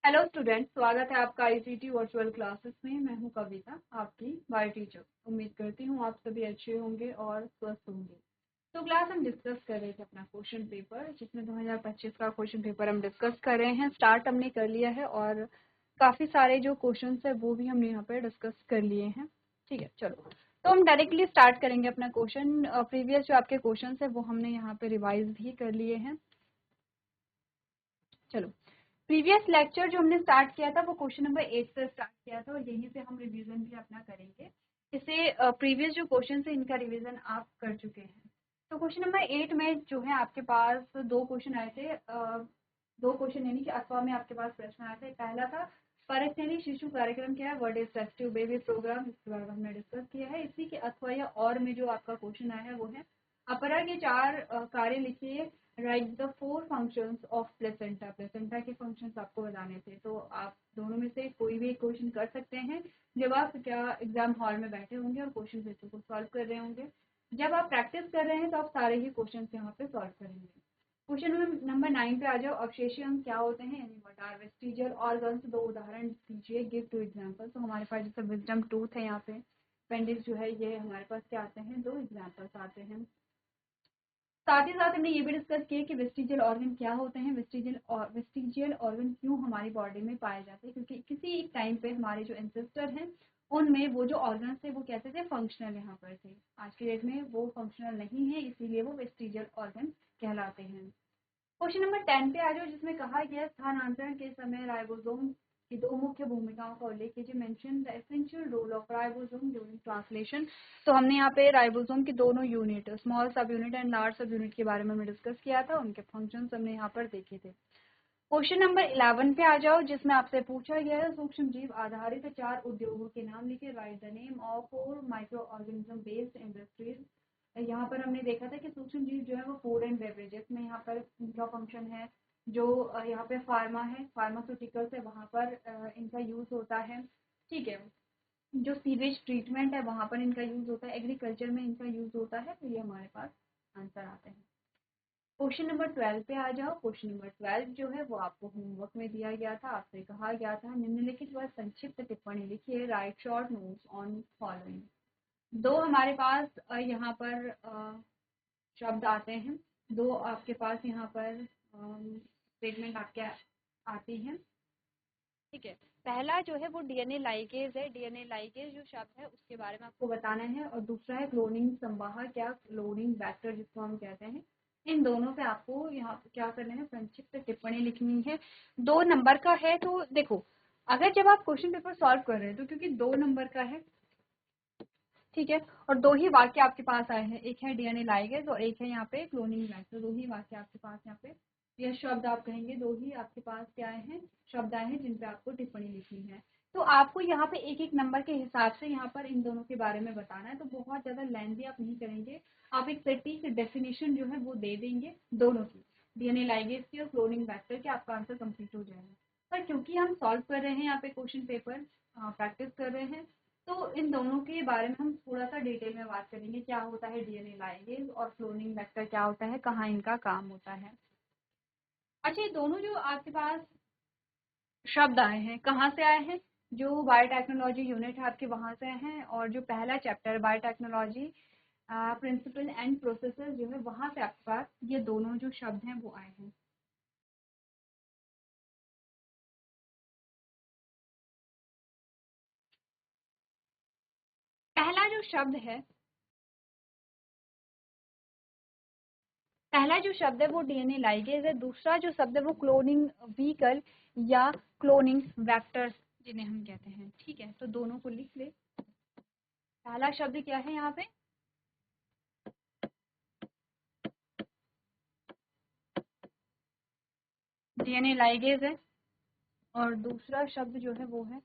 Hello student, स्वागत है आपका आईसीटी वर्चुअल क्लासेस में। मैं हूं कविता, आपकी बायो टीचर। उम्मीद करती हूं आप सभी अच्छे होंगे और स्वस्थ होंगे। तो क्लास हम डिस्कस कर रहे थे अपना क्वेश्चन पेपर, जिसमें 2025 का क्वेश्चन पेपर हम डिस्कस कर रहे हैं। स्टार्ट हमने कर लिया है और काफ़ी सारे जो क्वेश्चन है वो भी हमने यहाँ पर डिस्कस कर लिए हैं। ठीक है, चलो तो हम डायरेक्टली स्टार्ट करेंगे अपना क्वेश्चन। प्रीवियस जो आपके क्वेश्चन है वो हमने यहाँ पे रिवाइज भी कर लिए हैं। चलो, प्रीवियस लेक्चर जो हमने स्टार्ट किया था वो क्वेश्चन नंबर 8 से स्टार्ट किया था और यहीं से हम रिवीजन भी अपना करेंगे। इससे प्रीवियस जो क्वेश्चन है इनका रिवीजन आप कर चुके हैं। तो क्वेश्चन नंबर 8 में जो है आपके पास दो क्वेश्चन आए थे। दो क्वेश्चन यानी कि अथवा में आपके पास प्रश्न आए थे। पहला था परस्थैनिक शिशु कार्यक्रम क्या है, what is tested baby programme, इसके बारे में हमने डिस्कस किया है। इसी के अथवा या और में जो आपका क्वेश्चन आया है वो है अपरा के 4 कार्य लिखिए, right the 4 functions of placenta. Placenta के फंक्शंस आपको बताने थे, तो आप दोनों में से कोई भी एक क्वेश्चन कर सकते हैं जब आप क्या एग्जाम हॉल में बैठे होंगे और क्वेश्चन पेपर को सॉल्व कर रहे होंगे। जब आप प्रैक्टिस कर रहे हैं तो आप सारे ही क्वेश्चन यहाँ पे सॉल्व करेंगे। क्वेश्चन नंबर 9 पे आ जाओ। अवशेषीय अंग क्या होते हैं, यानी व्हाट आर वेस्टिजियल ऑर्गन्स। दो उदाहरण दीजिए, गिव 2 एग्जांपल। तो हमारे पास जैसे विजडम टूथ है, यहाँ पे अपेंडिक्स जो है ये हमारे पास क्या आते हैं, 2 एग्जांपल्स आते हैं। साथ ही साथ हमने ये भी डिस्कस किया कि वेस्टिजियल ऑर्गन क्या होते हैं, वेस्टिजियल ऑर्गन क्यों हमारी बॉडी में पाए जाते हैं, क्योंकि किसी एक टाइम पे हमारे जो एंसेस्टर हैं उनमें वो जो ऑर्गन्स थे वो कैसे थे, फंक्शनल यहाँ पर थे। आज के डेट में वो फंक्शनल नहीं है, इसीलिए वो वेस्टिजियल ऑर्गन कहलाते हैं। क्वेश्चन नंबर 10 पे आ जाओ, जिसमें कहा गया स्थानांतरण के समय राइबोसोम की दो मुख्य भूमिकाओं का उल्लेख कीजिए। Mention the essential role of ribosome during translation. तो हमने यहाँ पे राइबोसोम की दोनों unit, small sub unit and large sub unit के बारे में हमने डिस्कस किया था, उनके फंक्शंस हमने यहाँ पर देखे थे। क्वेश्चन नंबर 11 पे आ जाओ, जिसमें आपसे पूछा गया है सूक्ष्म जीव आधारित 4 उद्योगों के नाम लिखे। Right the name of 4 micro organism based industries. यहाँ पर हमने देखा था कि सूक्ष्म जीव जो है वो फूड एंड बेवरेजेस में यहाँ पर इनका फंक्शन है। जो यहाँ पे फार्मा है, फार्मास्यूटिकल्स है, वहाँ पर इनका यूज होता है। ठीक है, जो सीवेज ट्रीटमेंट है वहाँ पर इनका यूज होता है, एग्रीकल्चर में इनका यूज होता है। तो ये हमारे पास आंसर आते हैं। क्वेश्चन नंबर 12 पे आ जाओ। क्वेश्चन नंबर 12 जो है वो आपको होमवर्क में दिया गया था। आपसे कहा गया था निम्नलिखित व संक्षिप्त टिप्पणी लिखिए, right short notes on following. दो हमारे पास यहाँ पर शब्द आते हैं, दो आपके पास यहाँ पर स्टेटमेंट आपके आती हैं। ठीक है, पहला जो है वो डीएनए लाइगेज है। डीएनए लाइगेज जो शब्द है उसके बारे में आपको बताना है, और दूसरा है क्लोनिंग संवाहक या क्लोनिंग वेक्टर जिसको हम कहते हैं। इन दोनों पे आपको यहाँ क्या करना है, संक्षिप्त टिप्पणी लिखनी है। 2 नंबर का है, तो देखो अगर जब आप क्वेश्चन पेपर सॉल्व कर रहे हैं तो क्योंकि 2 नंबर का है, ठीक है, और 2 ही वाक्य आपके पास आए हैं, एक है डीएनए लाइगेज और एक है यहाँ पे क्लोनिंग वेक्टर। 2 ही वाक्य आपके पास यहाँ पे, यह शब्द आप कहेंगे 2 ही आपके पास क्या आए हैं, शब्द आए हैं जिन पे आपको टिप्पणी लिखनी है। तो आपको यहाँ पे एक एक नंबर के हिसाब से यहाँ पर इन दोनों के बारे में बताना है, तो बहुत ज्यादा लेंथी आप नहीं करेंगे। आप एक सटीक डेफिनेशन जो है वो दे देंगे दोनों की, डीएनए लाइगेज की और क्लोनिंग वेक्टर की, आपका आंसर कंप्लीट हो जाएगा। पर क्योंकि हम सॉल्व कर रहे हैं यहाँ पे क्वेश्चन पेपर, प्रैक्टिस कर रहे हैं, तो इन दोनों के बारे में हम थोड़ा सा डिटेल में बात करेंगे। क्या होता है डीएनए लाइगेज और क्लोनिंग वेक्टर क्या होता है, कहाँ इनका काम होता है। अच्छा, ये दोनों जो आपके पास शब्द आए हैं कहाँ से आए हैं, जो बायोटेक्नोलॉजी यूनिट है आपके वहां से हैं, और जो पहला chapter biotechnology principle and processes जो है वहां से आपके पास ये दोनों जो शब्द हैं वो आए हैं। पहला जो शब्द है, पहला जो शब्द है वो डीएनए लाइगेज है। दूसरा जो शब्द है वो क्लोनिंग व्हीकल या क्लोनिंग वेक्टर्स जिन्हें हम कहते हैं। ठीक है, तो दोनों को लिख ले। पहला शब्द क्या है यहाँ पे, डीएनए लाइगेज है, और दूसरा शब्द जो है वो है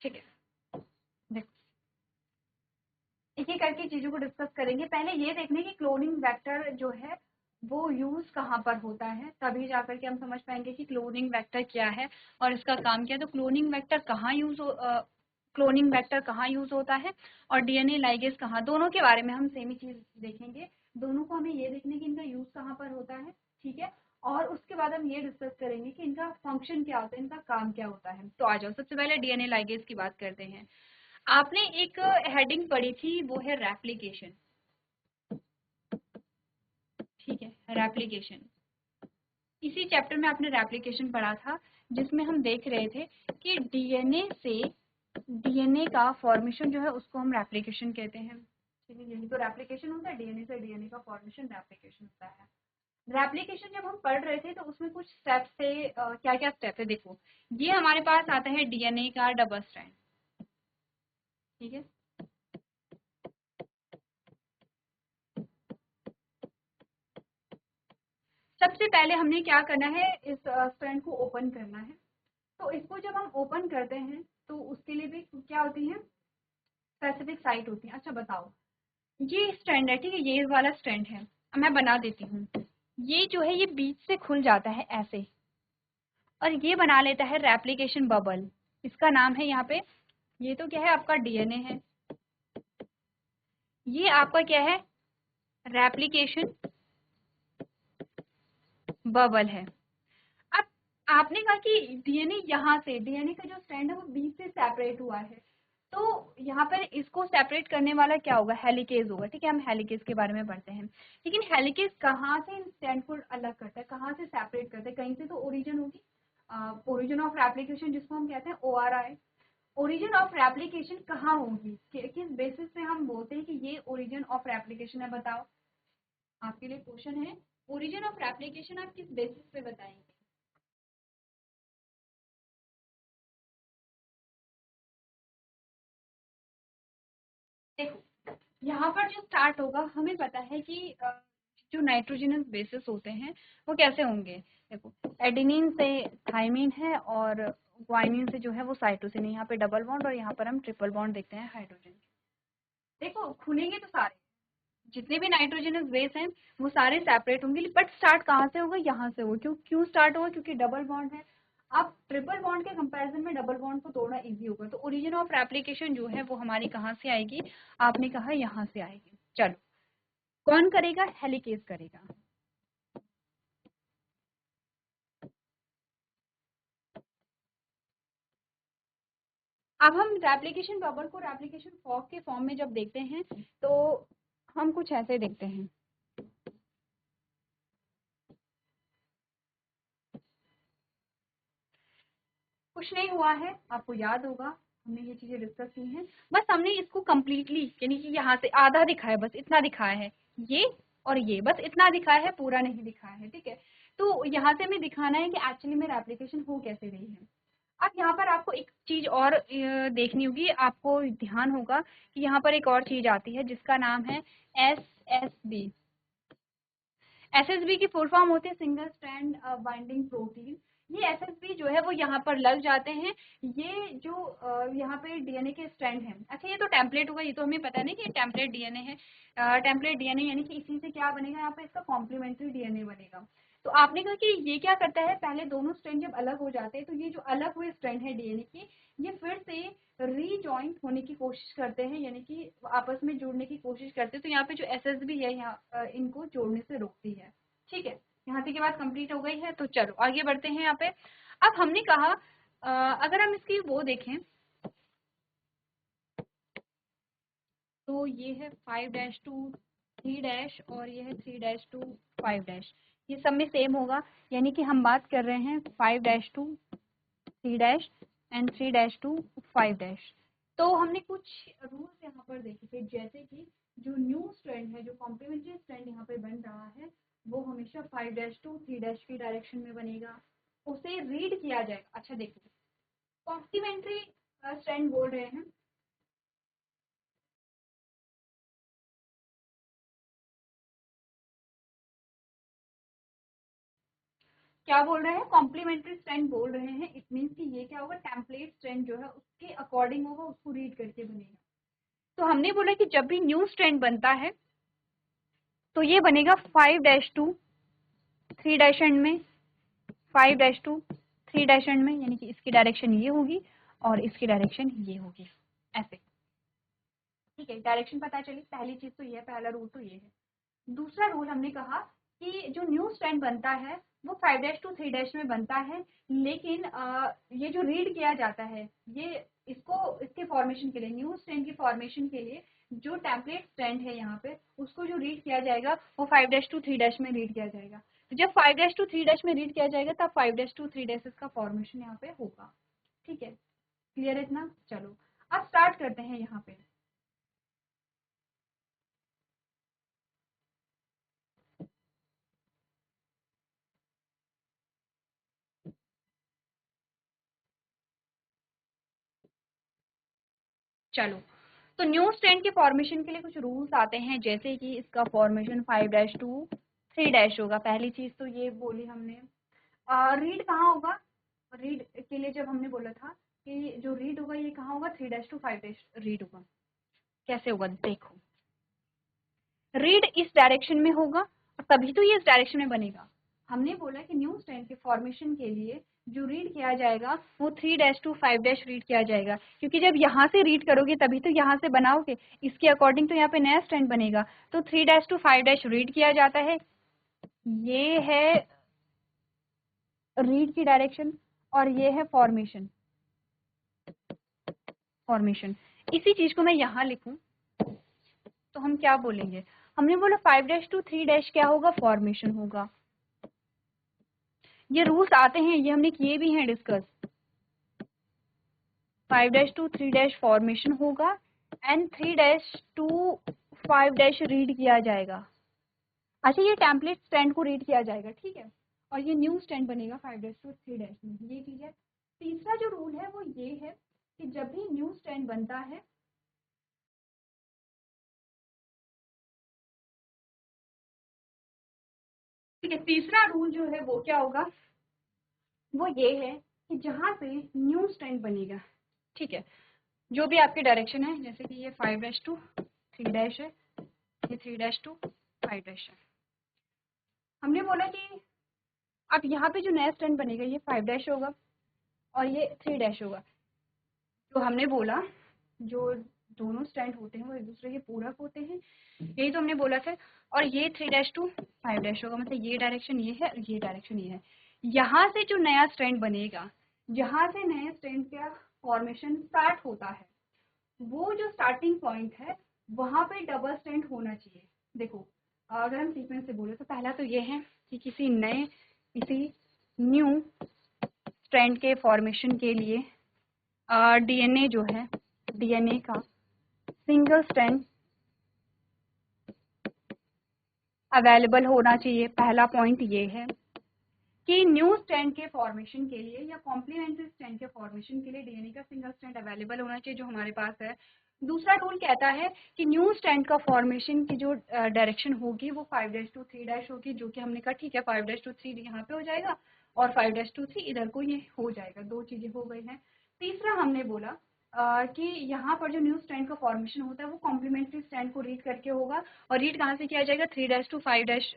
ठीक है। देखो, एक एक करके चीजों को डिस्कस करेंगे। पहले ये देखने की क्लोनिंग वेक्टर जो है वो यूज कहाँ पर होता है, तभी जाकर के हम समझ पाएंगे कि क्लोनिंग वेक्टर क्या है और इसका काम क्या है। तो क्लोनिंग वेक्टर कहाँ यूज होता है और डीएनए लाइगेज कहाँ, दोनों के बारे में हम सेम ही चीज देखेंगे। दोनों को हमें ये देखने कि इनका यूज कहाँ पर होता है, ठीक है। और उसके बाद हम ये डिस्कस करेंगे कि इनका फंक्शन क्या होता है, इनका काम क्या होता है। तो आ जाओ, सबसे पहले डीएनए लाइगेज की बात करते हैं। आपने एक हेडिंग पढ़ी थी, वो है रेप्लिकेशन, ठीक है, रेप्लिकेशन। इसी चैप्टर में आपने रेप्लिकेशन पढ़ा था, जिसमें हम देख रहे थे कि डीएनए से डीएनए का फॉर्मेशन जो है उसको हम रेप्लिकेशन कहते हैं। ठीक है, यही तो रेप्लिकेशन होता है, डीएनए से डीएनए का फॉर्मेशन रेप्लिकेशन होता है। रेप्लिकेशन जब हम पढ़ रहे थे तो उसमें कुछ स्टेप्स थे, क्या क्या स्टेप है देखो। ये हमारे पास आता है डीएनए का डबल स्ट्रैंड, ठीक है। सबसे पहले हमने क्या करना है, इस स्ट्रैंड को ओपन करना है। तो इसको जब हम ओपन करते हैं तो उसके लिए भी क्या होती है, स्पेसिफिक साइट होती है। अच्छा बताओ, ये स्ट्रैंड है, ठीक है, ये वाला स्ट्रैंड है, अब मैं बना देती हूँ। ये जो है ये बीच से खुल जाता है ऐसे, और ये बना लेता है रेप्लिकेशन बबल। इसका नाम है यहाँ पे, ये तो क्या है आपका डीएनए है, ये आपका क्या है, रेप्लिकेशन बबल है। अब आपने कहा कि डीएनए यहाँ से, डीएनए का जो स्ट्रैंड है वो बीच से सेपरेट हुआ है, तो यहाँ पर इसको सेपरेट करने वाला क्या होगा, हेलिकेज होगा, ठीक है। हम हेलिकेज के बारे में पढ़ते हैं। लेकिन हेलिकेज कहाँ से इन स्ट्रैंड को अलग करता है, कहाँ से सेपरेट करता है, कहीं से तो ओरिजिन होगी, ओरिजिन ऑफ रेप्लिकेशन जिसको हम कहते हैं ओआरआई। ओरिजिन ऑफ रेप्लिकेशन कहाँ होगी, किस बेसिस पे हम बोलते हैं कि ये ओरिजिन ऑफ रेप्लिकेशन है, बताओ। आपके लिए क्वेश्चन है, ओरिजिन ऑफ रेप्लिकेशन आप किस बेसिस पे बताएंगे। देखो, यहाँ पर जो स्टार्ट होगा, हमें पता है कि जो नाइट्रोजनस बेसिस होते हैं वो कैसे होंगे। देखो, एडेनिन से थाइमिन है और ग्वाइनिन से जो है वो साइटोसिन है। यहाँ पे डबल बॉन्ड और यहाँ पर हम ट्रिपल बॉन्ड देखते हैं हाइड्रोजन के। देखो खुलेंगे तो सारे, जितने भी नाइट्रोजनस बेस हैं वो सारे सेपरेट होंगे, बट स्टार्ट कहाँ से होगा, यहाँ से होगा। क्यों स्टार्ट होगा, क्योंकि डबल बॉन्ड है। अब ट्रिपल बॉन्ड के कंपैरिजन में डबल बॉन्ड को तोड़ना इजी होगा, तो ओरिजिन ऑफ रेप्लिकेशन जो है वो हमारी कहाँ से आएगी, आपने कहा यहाँ से आएगी। चलो, कौन करेगा, हेलिकेज करेगा। अब हम रेप्लिकेशन बबल को रेप्लिकेशन फॉर्क के फॉर्म में जब देखते हैं तो हम कुछ ऐसे देखते हैं। कुछ नहीं हुआ है, आपको याद होगा हमने ये चीजें डिस्कस की हैं। बस हमने इसको कम्प्लीटली, यानी कि यहाँ से आधा दिखाया, बस इतना दिखाया है, ये और ये बस इतना दिखाया है, पूरा नहीं दिखाया है, ठीक है। तो यहाँ से हमें दिखाना है कि एक्चुअली में रेप्लिकेशन हो कैसे रही है। अब यहाँ पर आपको एक चीज और देखनी होगी, आपको ध्यान होगा कि यहाँ पर एक और चीज आती है जिसका नाम है SSB। SSB की फुल फॉर्म होती है सिंगल स्ट्रैंड बाइंडिंग प्रोटीन। ये SSB जो है वो यहाँ पर लग जाते हैं। ये जो यहाँ पे डीएनए के स्ट्रैंड हैं, अच्छा ये तो टेम्पलेट होगा, ये तो हमें पता नहीं कि टेम्पलेट डीएनए है। टेम्पलेट डीएनए यानी कि इसी से क्या बनेगा, यहाँ पे इसका कॉम्प्लीमेंट्री डीएनए बनेगा। तो आपने कहा कि ये क्या करता है, पहले दोनों स्ट्रैंड जब अलग हो जाते हैं तो ये जो अलग हुए स्ट्रैंड है डीएनए के, ये फिर से रीजॉइंट होने की कोशिश करते हैं, यानी कि आपस में जुड़ने की कोशिश करते हैं। तो यहाँ पे जो SSB है यहाँ इनको जोड़ने से रोकती है, ठीक है। यहाँ तक की बात कंप्लीट हो गई है, तो चलो आगे बढ़ते हैं। यहाँ पे अब हमने कहा अगर हम इसकी वो देखें तो ये है 5-2 3- और ये है 3-2 5-, ये सब में सेम होगा, यानी कि हम बात कर रहे हैं 5-2 3- एंड 3-2 5-। तो हमने कुछ रूल्स यहाँ पर देखे थे, जैसे कि जो न्यू स्ट्रैंड है, जो कॉम्प्लीमेंट्री स्ट्रैंड यहाँ पे बन रहा है, वो हमेशा 5-2 3- की डायरेक्शन में बनेगा, उसे रीड किया जाएगा। अच्छा देखो, कॉम्प्लीमेंट्री स्ट्रैंड बोल रहे हैं, क्या बोल रहे हैं, कॉम्प्लीमेंट्री स्ट्रैंड बोल रहे हैं। इट मीन्स कि ये क्या होगा, टेम्पलेट स्ट्रैंड जो है उसके अकॉर्डिंग होगा, उसको रीड करके बनेगा। तो हमने बोला कि जब भी न्यू स्ट्रैंड बनता है तो ये बनेगा 5-2 3 डैश एंड में, 5 डैश टू 3 डैश एंड में, यानी कि इसकी डायरेक्शन ये होगी और इसकी डायरेक्शन ये होगी, ऐसे। ठीक है, डायरेक्शन पता चली। पहली चीज तो ये है, पहला रूल तो ये है। दूसरा रूल हमने कहा कि जो न्यू स्ट्रैंड बनता है वो 5 डैश टू 3 डैश में बनता है, लेकिन ये जो रीड किया जाता है ये इसके फॉर्मेशन के लिए, न्यू स्ट्रैंड की फॉर्मेशन के लिए जो टेम्पलेट स्ट्रैंड है यहाँ पे, उसको जो रीड किया जाएगा वो 5 डैश टू 3 डैश में रीड किया जाएगा। तो जब 5 डैश टू 3 डैश में रीड किया जाएगा तब 5 डैश टू 3 डैश का फॉर्मेशन यहाँ पे होगा। ठीक है, क्लियर है इतना? चलो अब स्टार्ट करते हैं यहाँ पे। चलो, तो न्यू स्ट्रैंड के फॉर्मेशन के लिए कुछ रूल्स आते हैं, जैसे कि इसका फॉर्मेशन 5 डैश टू 3 डैश होगा। पहली चीज तो ये बोली हमने। रीड कहाँ होगा? रीड के लिए जब हमने बोला था कि जो रीड होगा ये कहाँ होगा, 3 डैश टू 5 डैश रीड होगा। कैसे होगा देखो, रीड इस डायरेक्शन में होगा और तभी तो ये इस डायरेक्शन में बनेगा। हमने बोला कि न्यू स्ट्रैंड के फॉर्मेशन के लिए जो रीड किया जाएगा वो 3 डैश टू 5 डैश रीड किया जाएगा, क्योंकि जब यहाँ से रीड करोगे तभी तो यहाँ से बनाओगे, इसके अकॉर्डिंग तो यहाँ पे नया स्ट्रैंड बनेगा। तो 3 डैश टू 5 डैश रीड किया जाता है, ये है रीड की डायरेक्शन, और ये है फॉर्मेशन। इसी चीज को मैं यहाँ लिखूं तो हम क्या बोलेंगे? हमने बोला 5 डैश टू 3 डैश क्या होगा, फॉर्मेशन होगा। ये रूल्स आते हैं, ये हमने किए भी हैं discuss. 5 dash two 3 dash formation होगा and 3 dash to 5 dash read किया जाएगा। अच्छा, ये टेम्पलेट स्टैंड को रीड किया जाएगा, ठीक है, और ये न्यू स्टैंड बनेगा 5 डैश टू 3 डैश में, ये चीज है। तीसरा जो रूल है वो ये है कि जब भी न्यू स्टैंड बनता है ठीक है, तीसरा रूल जो है वो क्या होगा, वो ये है कि जहां से न्यू स्टैंड बनेगा, ठीक है, जो भी आपकी डायरेक्शन है, जैसे कि ये 5 डैश टू 3 डैश है, ये 3 डैश टू 5 डैश है। हमने बोला कि अब यहाँ पे जो नया स्टैंड बनेगा ये 5 डैश होगा और ये 3 डैश होगा। तो हमने बोला जो दोनों स्टैंड होते हैं वो एक दूसरे के पूरक होते हैं, यही तो हमने बोला था। और ये 3 डैश टू 5 डैश होगा, मतलब ये डायरेक्शन ये है और ये डायरेक्शन ये है। यहाँ से जो नया स्टैंड बनेगा, जहाँ से नए स्टैंड का फॉर्मेशन स्टार्ट होता है, वो जो स्टार्टिंग पॉइंट है वहां पे डबल स्टैंड होना चाहिए। देखो, अगर हम सीक्वेंस से बोले तो पहला तो ये है कि किसी न्यू स्ट्रैंड के फॉर्मेशन के लिए डीएनए जो है, डीएनए का सिंगल स्ट्रैंड अवेलेबल होना चाहिए। पहला पॉइंट ये है कि न्यू स्ट्रैंड के फॉर्मेशन के लिए या कॉम्प्लीमेंट्री स्ट्रैंड के फॉर्मेशन के लिए डीएनए का सिंगल स्ट्रैंड अवेलेबल होना चाहिए, जो हमारे पास है। दूसरा रूल कहता है कि न्यू स्ट्रैंड का फॉर्मेशन की जो डायरेक्शन होगी वो 5 डैश टू 3 डैश होगी, जो कि हमने कहा ठीक है 5 डैश टू 3 यहाँ पे हो जाएगा और 5 डैश टू 3 इधर को ये हो जाएगा। दो चीजें हो गई हैं। तीसरा हमने बोला कि यहाँ पर जो न्यू स्ट्रैंड का फॉर्मेशन होता है वो कॉम्प्लीमेंट्री स्ट्रैंड को रीड करके होगा, और रीड कहाँ से किया जाएगा, 3 dash to 5 dash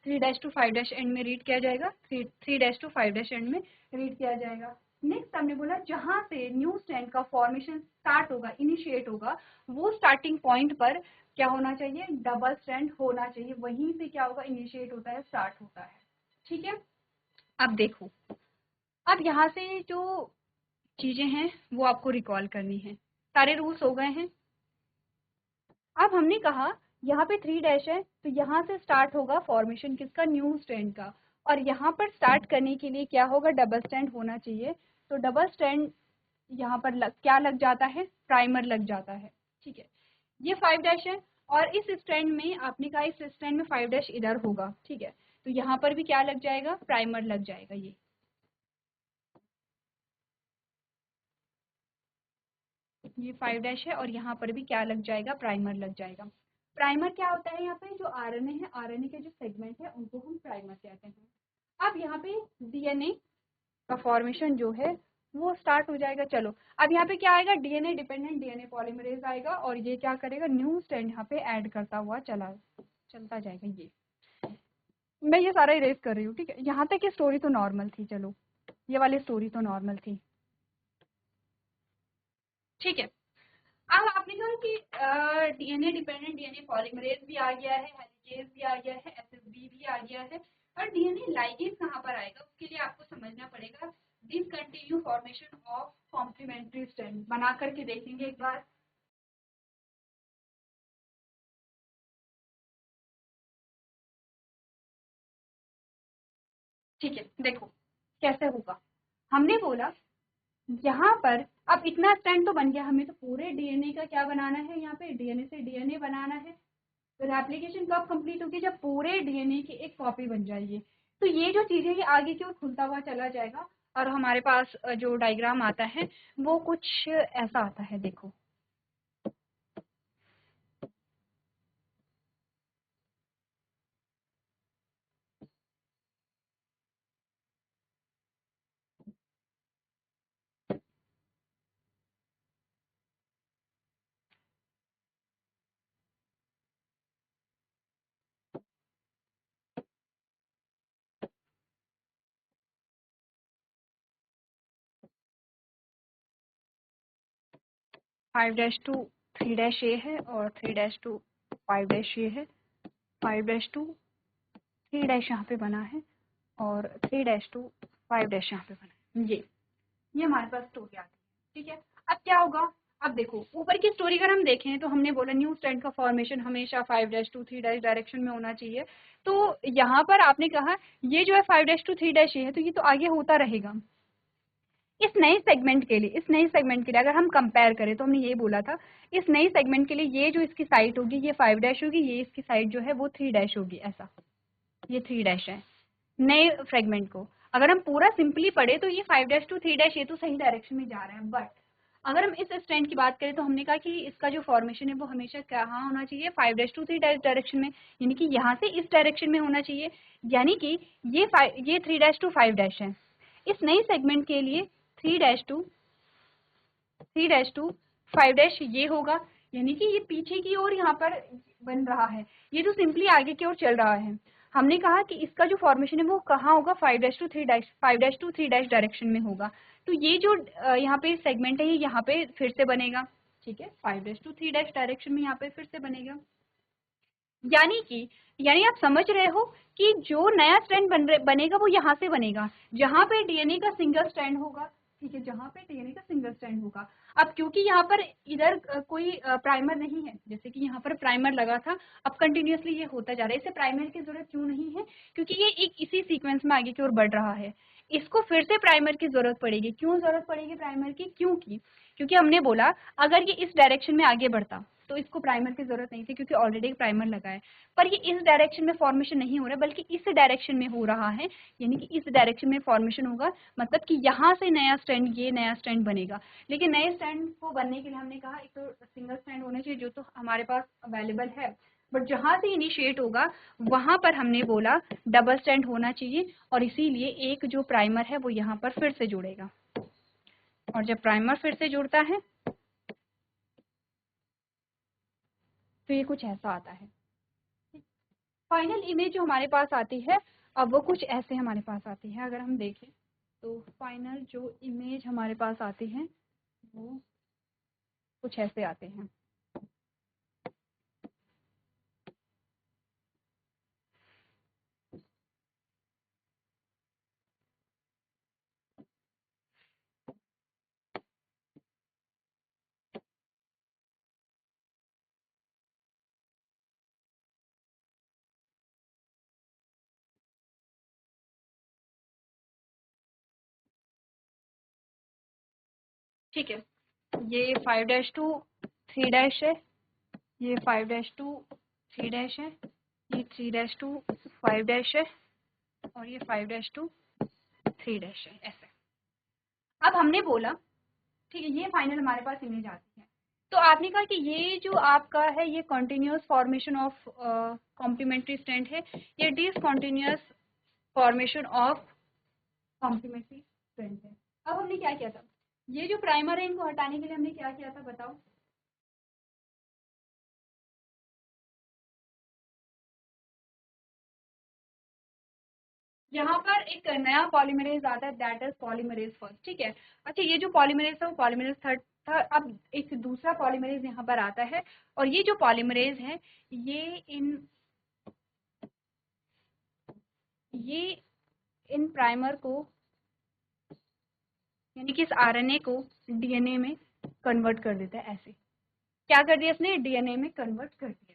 3 dash to 5 dash end में रीड किया जाएगा, 3 डैश टू 5 डैश एंड में रीड किया जाएगा। नेक्स्ट हमने बोला जहां से न्यू स्टैंड का फॉर्मेशन स्टार्ट होगा, इनिशिएट होगा, वो स्टार्टिंग पॉइंट पर क्या होना चाहिए, डबल स्टैंड होना चाहिए। वहीं से क्या होगा, इनिशिएट होता है, स्टार्ट होता है। ठीक है, अब देखो, अब यहाँ से जो चीजें हैं वो आपको रिकॉल करनी है। सारे रूल्स हो गए हैं। अब हमने कहा यहाँ पे 3 डैश है तो यहाँ से स्टार्ट होगा फॉर्मेशन किसका, न्यू स्टैंड का, और यहाँ पर स्टार्ट करने के लिए क्या होगा, डबल स्टैंड होना चाहिए। तो डबल स्टैंड यहाँ पर क्या लग जाता है, प्राइमर लग जाता है। ठीक है, ये 5 डैश है और इस स्टैंड में आपने कहा इस स्टैंड में 5 डैश इधर होगा। ठीक है, तो यहाँ पर भी क्या लग जाएगा, प्राइमर लग जाएगा। ये 5 डैश है और यहाँ पर भी क्या लग जाएगा, प्राइमर लग जाएगा। प्राइमर क्या होता है, यहाँ पे जो आरएनए है, आरएनए के जो सेगमेंट है उनको हम प्राइमर कहते हैं। अब यहाँ पे डीएनए का फॉर्मेशन जो है वो स्टार्ट हो जाएगा। चलो, अब यहाँ पे क्या आएगा, डीएनए डिपेंडेंट डीएनए पॉलीमरेज आएगा और ये क्या करेगा, न्यू स्ट्रैंड यहाँ पे ऐड करता हुआ चलता जाएगा। ये मैं ये सारा इरेज कर रही हूँ, ठीक है। यहाँ तक की स्टोरी तो नॉर्मल थी, चलो ये वाली स्टोरी तो नॉर्मल थी, ठीक है। अब आपने कहा कि डीएनए डिपेंडेंट डीएनए पॉलीमरेज भी आ गया है, हेलिकेज भी आ गया है, एसएसबी भी आ गया है, और डीएनए लाइगेज कहाँ पर आएगा, उसके लिए आपको समझना पड़ेगा discontinue formation of complementary strand. बना करके देखेंगे एक बार। ठीक है, देखो कैसे होगा। हमने बोला यहाँ पर अब इतना स्ट्रैंड तो बन गया, हमें तो पूरे डीएनए का क्या बनाना है, यहाँ पे डीएनए से डीएनए बनाना है। तो रेप्लिकेशन कब कंप्लीट होगी, जब पूरे डीएनए की एक कॉपी बन जाएगी। तो ये जो चीजें ये आगे की ओर खुलता हुआ चला जाएगा, और हमारे पास जो डायग्राम आता है वो कुछ ऐसा आता है, देखो। 5-2 3-A है, और 3-2 5-A है। 5-2 3- यहाँ पे बना है, और 3-2 5- यहाँ पे बना है। ये हमारे पास स्टोरी आती है, ठीक है। अब क्या होगा, अब देखो ऊपर की स्टोरी अगर हम देखें तो हमने बोला न्यू स्ट्रैंड का फॉर्मेशन हमेशा 5-2 3- डायरेक्शन में होना चाहिए। तो यहाँ पर आपने कहा ये जो है 5-2 3- है, तो ये तो आगे होता रहेगा। इस नए सेगमेंट के लिए, इस नए सेगमेंट के लिए अगर हम कंपेयर करें तो हमने ये बोला था इस नए सेगमेंट के लिए ये जो इसकी साइड होगी ये 5- होगी, ये इसकी साइड जो है वो 3- होगी, ऐसा। ये 3- है नए फ्रेगमेंट को। अगर हम पूरा सिंपली पढ़े तो ये 5-2 3- ये तो सही डायरेक्शन में जा रहा है, बट अगर हम इस स्ट्रैंड की बात करें तो हमने कहा कि इसका जो फॉर्मेशन है वो हमेशा कहाँ होना चाहिए, 5-2 3- डायरेक्शन में, यानी कि यहाँ से इस डायरेक्शन में होना चाहिए। यानी कि ये 3-2 5- है। इस नई सेगमेंट के लिए 3-2 5- ये होगा, यानी कि ये पीछे की ओर यहाँ पर बन रहा है, ये तो सिंपली आगे की ओर चल रहा है। हमने कहा कि इसका जो फॉर्मेशन है वो कहाँ होगा, 5-2 3- डायरेक्शन में होगा। तो ये जो यहाँ पे सेगमेंट है ये यहाँ पे फिर से बनेगा, ठीक है। 5-2 3- डायरेक्शन में यहाँ पे फिर से बनेगा। यानी कि आप समझ रहे हो कि जो नया स्ट्रैंड बनेगा वो यहाँ से बनेगा, जहाँ पे डीएनए का सिंगल स्ट्रैंड होगा, ठीक है, जहाँ पे डीएनए का सिंगल स्ट्रैंड होगा। अब क्योंकि यहाँ पर इधर कोई प्राइमर नहीं है, जैसे कि यहाँ पर प्राइमर लगा था, अब कंटिन्यूअसली ये होता जा रहा है, इसे प्राइमर की जरूरत क्यों नहीं है, क्योंकि ये एक इसी सीक्वेंस में आगे की ओर बढ़ रहा है। इसको फिर से प्राइमर की जरूरत पड़ेगी। क्यों जरूरत पड़ेगी प्राइमर की, क्योंकि हमने बोला अगर ये इस डायरेक्शन में आगे बढ़ता तो इसको प्राइमर की जरूरत नहीं थी, क्योंकि ऑलरेडी प्राइमर लगा है। पर ये इस डायरेक्शन में फॉर्मेशन नहीं हो रहा बल्कि इस डायरेक्शन में हो रहा है, यानी कि इस डायरेक्शन में फॉर्मेशन होगा, मतलब कि यहाँ से नया स्ट्रैंड, ये नया स्ट्रैंड बनेगा। लेकिन नए स्ट्रैंड को बनने के लिए हमने कहा एक तो सिंगल स्ट्रैंड होना चाहिए, जो तो हमारे पास अवेलेबल है, बट जहां से इनिशिएट होगा वहां पर हमने बोला डबल स्ट्रैंड होना चाहिए, और इसीलिए एक जो प्राइमर है वो यहाँ पर फिर से जुड़ेगा। और जब प्राइमर फिर से जुड़ता है तो ये कुछ ऐसा आता है। फाइनल इमेज जो हमारे पास आती है अब वो कुछ ऐसे हमारे पास आती है। अगर हम देखें तो फाइनल जो इमेज हमारे पास आती है वो कुछ ऐसे आते हैं। ठीक है, ये 5-2 3- है, ये 5-2 3- है, ये 3-2 5- है, और ये 5-2 3- है, ऐसे। अब हमने बोला ठीक है, ये फाइनल हमारे पास इमेज आती है। तो आपने कहा कि ये जो आपका है ये continuous formation of complementary strand है, ये discontinuous formation of complementary strand है। अब हमने क्या किया था, ये जो प्राइमर है इनको हटाने के लिए हमने क्या किया था बताओ। यहाँ पर एक नया पॉलीमरेज आता है, दैट इज पॉलीमरेज फर्स्ट, ठीक है। अच्छा, ये जो पॉलीमरेज था वो पॉलीमरेज थर्ड था, अब एक दूसरा पॉलीमरेज यहाँ पर आता है, और ये जो पॉलीमरेज है ये इन प्राइमर को, यानी कि इस आरएनए को डीएनए में कन्वर्ट कर देता है। ऐसे क्या कर दिया इसने, डीएनए में कन्वर्ट कर दिया,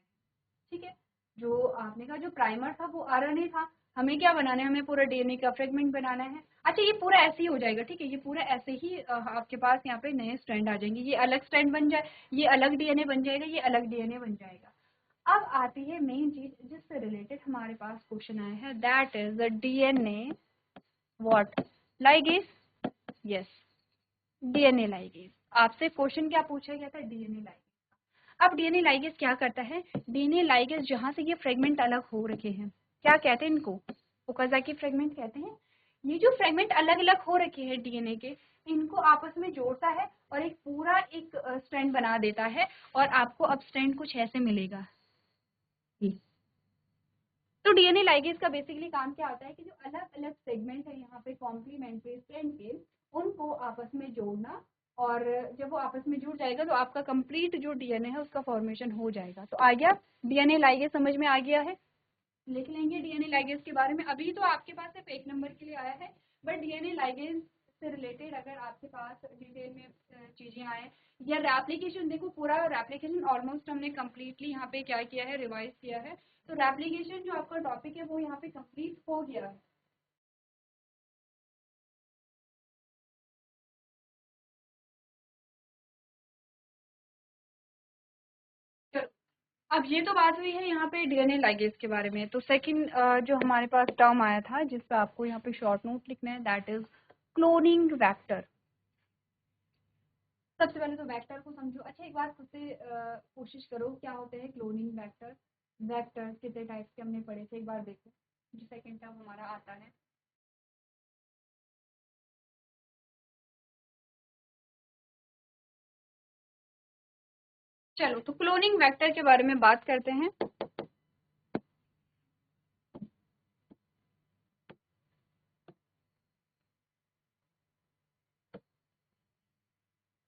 ठीक है। जो आपने कहा जो प्राइमर था वो आरएनए था, हमें क्या बनाना है, हमें पूरा डीएनए का फ्रेगमेंट बनाना है। अच्छा, ये पूरा ऐसे ही हो जाएगा, ठीक है, ये पूरा ऐसे ही आपके पास यहाँ पे नए स्ट्रैंड आ जाएंगे, ये अलग स्ट्रैंड बन जाए, ये अलग डीएनए बन जाएगा, ये अलग डीएनए बन जाएगा। अब आती है मेन चीज जिससे रिलेटेड हमारे पास क्वेश्चन आया है, that is the DNA what ligase. Yes, DNA ligase. आपसे क्वेश्चन क्या पूछा गया था, डीएनए लाइगेज। अब डीएनए लाइगेज क्या करता है, डीएनए लाइगेज जहां से ये फ्रेगमेंट अलग हो रखे हैं, क्या कहते हैं इनको, ओकाज़की फ्रेगमेंट कहते हैं। ये जो फ्रेगमेंट अलग अलग हो रखे हैं डीएनए के, इनको आपस में जोड़ता है और एक पूरा एक स्ट्रैंड बना देता है, और आपको अब स्ट्रैंड कुछ ऐसे मिलेगा। तो डीएनए लाइगेज का बेसिकली काम क्या होता है कि जो अलग अलग सेगमेंट है यहाँ पे कॉम्प्लीमेंट्री स्ट्रैंड के, उनको आपस में जोड़ना, और जब वो आपस में जुड़ जाएगा तो आपका कंप्लीट जो डीएनए है उसका फॉर्मेशन हो जाएगा। तो आ गया डीएनए लाइगेज, समझ में आ गया है। लिख लेंगे डीएनए लाइगेज के बारे में। अभी तो आपके पास सिर्फ एक नंबर के लिए आया है, बट डीएनए लाइगेज से रिलेटेड अगर आपके पास डिटेल में चीजें आए, या रेप्लिकेशन, देखो पूरा रेप्लिकेशन ऑलमोस्ट हमने कम्प्लीटली यहाँ पे क्या किया है, रिवाइज किया है। तो रेप्लिकेशन जो आपका टॉपिक है वो यहाँ पे कंप्लीट हो गया है। चलो, अब ये तो बात हुई है यहाँ पे डीएनए लाइगेज के बारे में। तो सेकंड जो हमारे पास टर्म आया था जिस पे आपको यहाँ पे शॉर्ट नोट लिखना है, दैट इज क्लोनिंग वेक्टर। सबसे पहले तो वेक्टर को समझो। अच्छा, एक बार खुद से कोशिश करो, क्या होते हैं क्लोनिंग वेक्टर, वेक्टर कितने टाइप के हमने पढ़े थे, एक बार देखो जो सेकंड टर्म हमारा आता है। चलो, तो क्लोनिंग वेक्टर के बारे में बात करते हैं।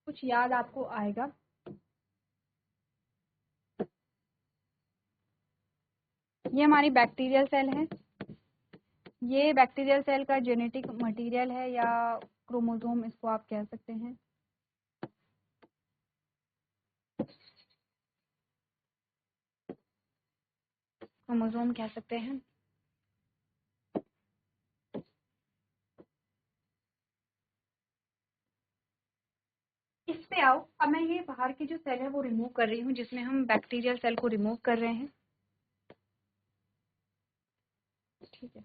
कुछ याद आपको आएगा। ये हमारी बैक्टीरियल सेल है, ये बैक्टीरियल सेल का जेनेटिक मटेरियल है, या क्रोमोसोम इसको आप कह सकते हैं। क्रोमोसोम कह सकते हैं। इस पे आओ। अब मैं ये बाहर की जो सेल है वो रिमूव कर रही हूँ, जिसमें हम बैक्टीरियल सेल को रिमूव कर रहे हैं, ठीक है।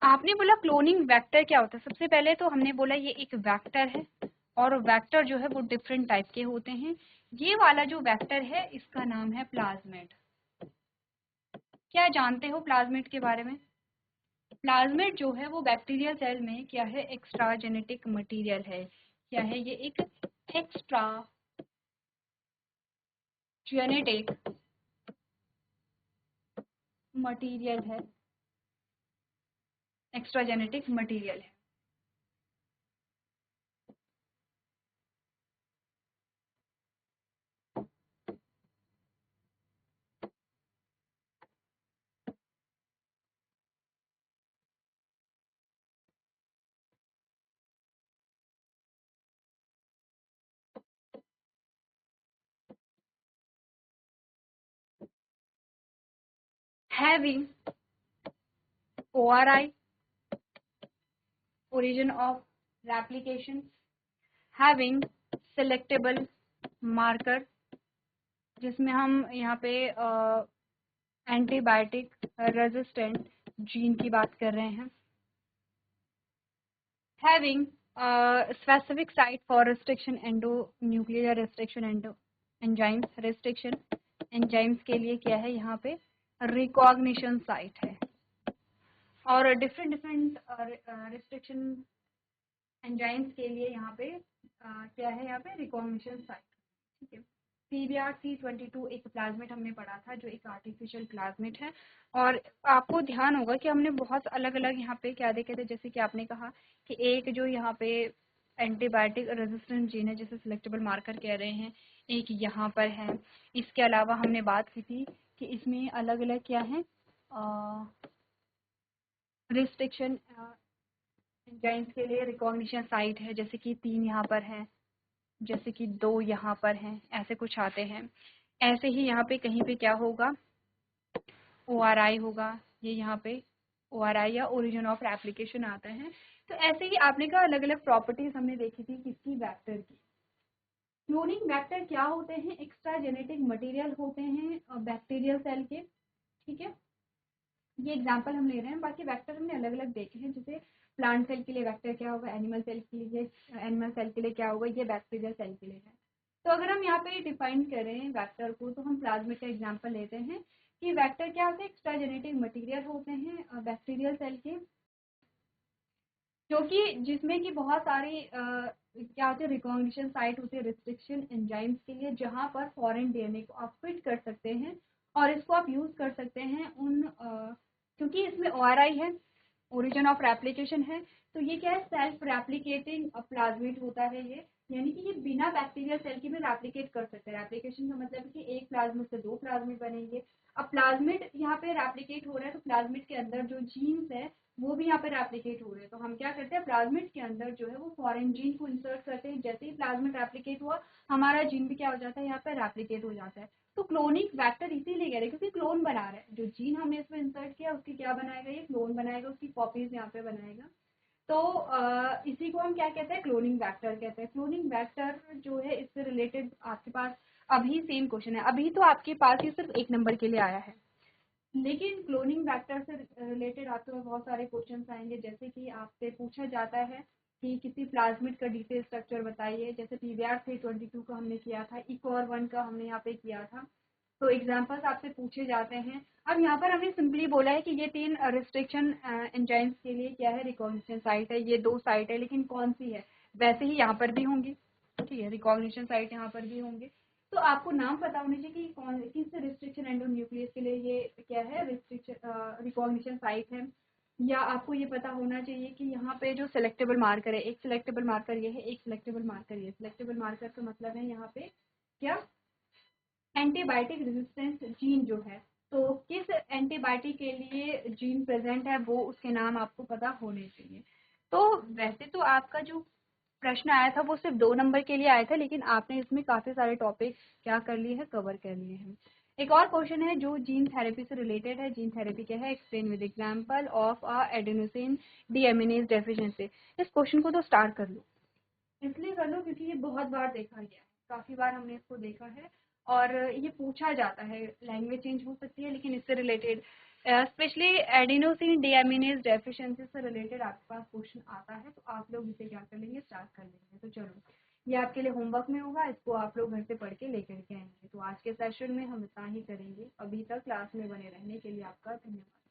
आपने बोला क्लोनिंग वेक्टर क्या होता है। सबसे पहले तो हमने बोला ये एक वेक्टर है, और वेक्टर जो है वो डिफरेंट टाइप के होते हैं। ये वाला जो वेक्टर है इसका नाम है प्लाज्मिड। क्या जानते हो प्लाज्मिड के बारे में? प्लाज्मिड जो है वो बैक्टीरियल सेल में क्या है, एक्स्ट्रा जेनेटिक मटेरियल है। क्या है ये, एक एक्स्ट्रा जेनेटिक मटेरियल है, एक्स्ट्रा जेनेटिक मटेरियल है। Having ORI, origin of replication, having selectable marker, जिसमें हम यहाँ पे एंटीबायोटिक रेजिस्टेंट जीन की बात कर रहे हैं। Having specific site for restriction endo nuclear restriction endo enzyme restriction, enzymes के लिए क्या है यहाँ पे रिकॉग्निशन साइट है, और डिफरेंट डिफरेंट रिस्ट्रिक्शन एंजाइम्स के लिए यहाँ पे क्या है, यहाँ पे रिकॉग्निशन साइट। ठीक है, PBr322 एक प्लाज्मेट हमने पढ़ा था जो एक आर्टिफिशियल प्लाज्मेट है, और आपको ध्यान होगा कि हमने बहुत अलग अलग यहाँ पे क्या देखे थे, जैसे कि आपने कहा कि एक जो यहाँ पे एंटीबायोटिक रेजिस्टेंट जीन है जिसे सिलेक्टेबल मार्कर कह रहे हैं, एक यहाँ पर है। इसके अलावा हमने बात की थी कि इसमें अलग अलग क्या है रिस्ट्रिक्शन एंजाइम्स के लिए रिकॉग्निशन साइट है, जैसे कि 3 यहाँ पर है, जैसे कि 2 यहाँ पर हैं, ऐसे कुछ आते हैं। ऐसे ही यहाँ पे कहीं पे क्या होगा, ORI होगा, ये यहाँ पे ORI या ओरिजिन ऑफ रेप्लिकेशन आता है। तो ऐसे ही आपने कहा अलग अलग प्रॉपर्टीज हमने देखी थी किसकी, वेक्टर की। क्लोनिंग वेक्टर क्या होते हैं, एक्स्ट्रा जेनेटिक मटेरियल होते हैं बैक्टीरियल सेल के। ठीक है, ये एग्जांपल हम ले रहे हैं, बाकी वेक्टर हमने अलग अलग देखे हैं, जैसे प्लांट सेल के लिए वेक्टर क्या होगा, एनिमल सेल के लिए, एनिमल सेल के लिए क्या होगा, ये बैक्टीरियल सेल के लिए है। तो अगर हम यहाँ पे डिफाइन करें वेक्टर को, तो हम प्लाज्मिड का एग्जांपल लेते हैं कि वेक्टर क्या होते हैं, एक्स्ट्रा जेनेटिक मटेरियल होते हैं बैक्टीरियल सेल के, जो कि जिसमें कि बहुत सारी क्या होते हैं रिकॉग्निशन साइट होते हैं रिस्ट्रिक्शन एंजाइम्स के लिए, जहां पर फॉरेन डीएनए को आप फिट कर सकते हैं और इसको आप यूज कर सकते हैं उन क्योंकि इसमें ORI है, ओरिजिन ऑफ रेप्लिकेशन है, तो ये क्या है, सेल्फ रेप्लिकेटिंग प्लाज्मिड होता है ये, यानी कि ये बिना बैक्टीरियल सेल के भी रेप्लिकेट कर सकते हैं। रेप्लिकेशन का मतलब है कि एक प्लाज्मिड से 2 प्लाज्मिड बनेंगे। अब प्लाज्मिड यहाँ पे रेप्लिकेट हो रहा है, तो प्लाज्मिड के अंदर जो जीन्स है वो भी यहाँ पे रेप्लिकेट हो रहे हैं, तो हम क्या करते हैं, प्लाज्मिड के अंदर जो है वो फॉरेन जीन को इंसर्ट करते हैं। जैसे ही प्लाज्मिड रेप्लिकेट हुआ, हमारा जीन भी क्या हो जाता है, यहाँ पे रेप्लिकेट हो जाता है। तो क्लोनिक वेक्टर इसीलिए कह रहे हैं क्योंकि क्लोन बना रहा है, जो जीन हमने इसमें इंसर्ट किया उसकी क्या बनाएगा, ये क्लोन बनाएगा, उसकी कॉपीज यहाँ पे बनाएगा। तो इसी को हम क्या कहते हैं, क्लोनिंग वेक्टर कहते हैं। क्लोनिंग वेक्टर जो है इससे रिलेटेड आपके पास अभी सेम क्वेश्चन है, अभी तो आपके पास ये सिर्फ 1 नंबर के लिए आया है, लेकिन क्लोनिंग वेक्टर से रिलेटेड आपके पास बहुत सारे क्वेश्चंस आएंगे, जैसे कि आपसे पूछा जाता है कि किसी प्लाज्मिड का डिटेल स्ट्रक्चर बताइए, जैसे PBr322 का हमने किया था, ECOR1 का हमने यहाँ पे किया था, तो एग्जांपल्स आपसे पूछे जाते हैं। अब यहाँ पर हमने सिंपली बोला है कि ये 3 रिस्ट्रिक्शन एंजाइम्स के लिए क्या है, रिकॉग्निशन साइट है, ये 2 साइट है, लेकिन कौन सी है, वैसे ही यहाँ पर भी होंगी। ठीक है, रिकॉग्निशन साइट यहाँ पर भी होंगे, तो आपको नाम पता होने चाहिए कि कौन किस रिस्ट्रिक्शन एंडोन्यूक्लियस के लिए ये क्या है, रिस्ट्रिक्शन रिकॉग्निशन साइट है, या आपको ये पता होना चाहिए कि यहाँ पे जो सिलेक्टेबल मार्कर है, एक सिलेक्टेबल मार्कर ये है, एक सिलेक्टेबल मार्कर ये। सिलेक्टेबल मार्कर का मतलब है यहाँ पे क्या, एंटीबायोटिक रेजिस्टेंस जीन जो है, तो किस एंटीबायोटिक के लिए जीन प्रेजेंट है वो उसके नाम आपको पता होने चाहिए। तो वैसे तो आपका जो प्रश्न आया था वो सिर्फ 2 नंबर के लिए आया था, लेकिन आपने इसमें काफी सारे टॉपिक क्या कर लिए हैं, कवर कर लिए हैं। एक और क्वेश्चन है जो जीन थेरेपी से रिलेटेड है, जीन थेरेपी क्या है, explain with example of adenosine deaminase deficiency. इस क्वेश्चन को तो स्टार्ट कर लो, इसलिए कर लो क्योंकि ये बहुत बार देखा गया है, काफी बार हमने इसको देखा है, और ये पूछा जाता है। लैंग्वेज चेंज हो सकती है लेकिन इससे related specially adenosine deaminase deficiency से रिलेटेड आपके पास क्वेश्चन आता है, तो आप लोग इसे क्या कर लेंगे, स्टार्ट कर लेंगे। तो चलो, ये आपके लिए होमवर्क में होगा, इसको आप लोग घर से पढ़ के लेकर के आएंगे। तो आज के सेशन में हम इतना ही करेंगे, अभी तक क्लास में बने रहने के लिए आपका धन्यवाद।